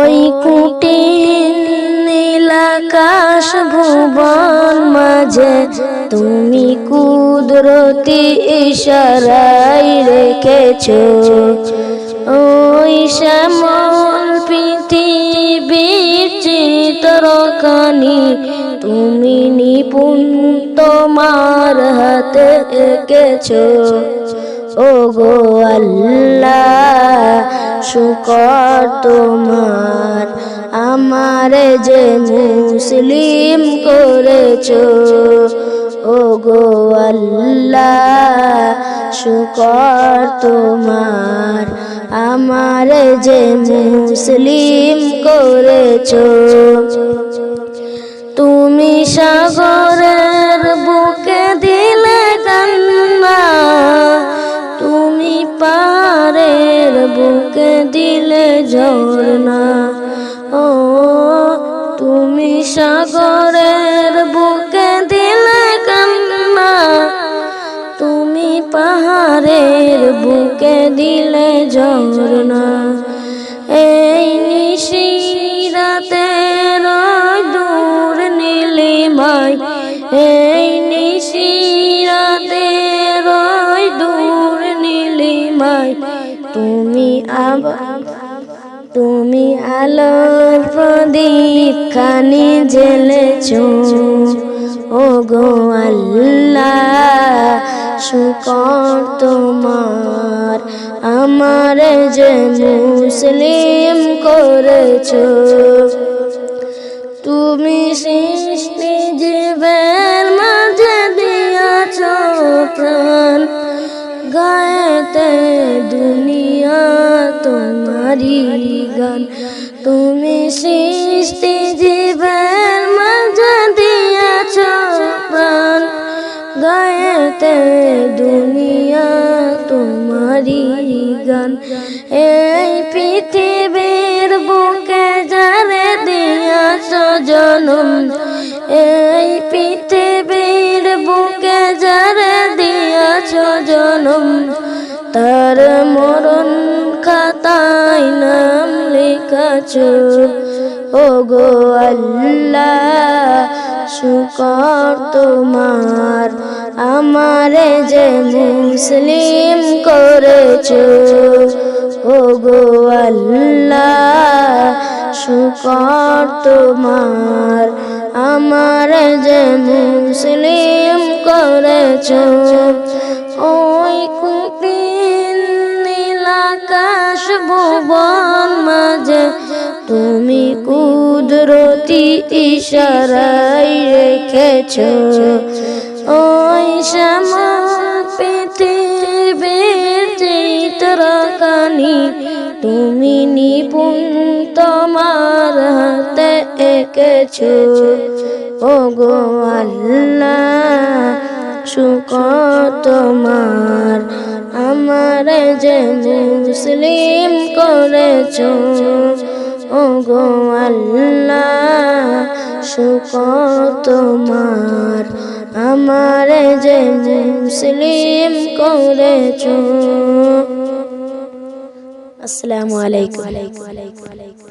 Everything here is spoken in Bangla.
ওই কুটির নীলাকাশ ভুবন মাঝে তুমি কুদরতি ইশারায় রেখেছো ওই শ্যামল পৃথিবীর চিত্রখানি তুমি নিপুণ তোমার হাতে এঁকেছো ওগো আল্লাহ শুকর তোমার আমারে যে মুসলিম করেছো ওগো আল্লাহ শুকর তোমার আমারে যে মুসলিম করেছো তুমি সাগরের বুকে দিলে কান্না তুমি পারের বুকে দিলে ঝরনা ও তুমি সাগরের বুকে দিলে কান্না তুমি পাহাড়ের বুকে দিলে ঝরনা এই নিশিরাতে দূর নীলিমায় এই নিশিরাতে দূর নীলিমায় তুমি আলোর প্রদীপ খানি জ্বেলেছো ওগো আল্লাহ শুকর তোমার আমারে যে মুসলিম করেছো তুমি সৃষ্টি জীবের মাঝে দিয়াছো প্রাণ গায়েতে দুনিয়া তোমারি গান তুমি সৃষ্টি জীবের মাঝে দিয়াছো প্রাণ গায়েতে দুনিয়া তোমারি গান এই পৃথিবীর বুকে যারে দিয়াছো জনম এই পৃথিবীর বুকে যারে দিয়াছো জনম তার মরণ খাতায় নাম লিখাছো ওগো আল্লাহ শুকর তোমার আমারে যে মুসলিম করেছো ওগো আল্লাহ শুকর তোমার আমারে যে মুসলিম করেছো ওই কুটির নীলাকাশ ভুবন মাঝে তুমি কুদরতি ইশারায় রেখেছো ওই শ্যামল পৃথিবীর চিত্রখানি তুমি নিপুণ তোমার হাতে এঁকেছো ওগো আল্লাহ শুকর তোমার আমারে যে মুসলিম করেছো ওগো আল্লাহ শুকর তোমার আমারে যে মুসলিম করেছো। আসসালামু আলাইকুম।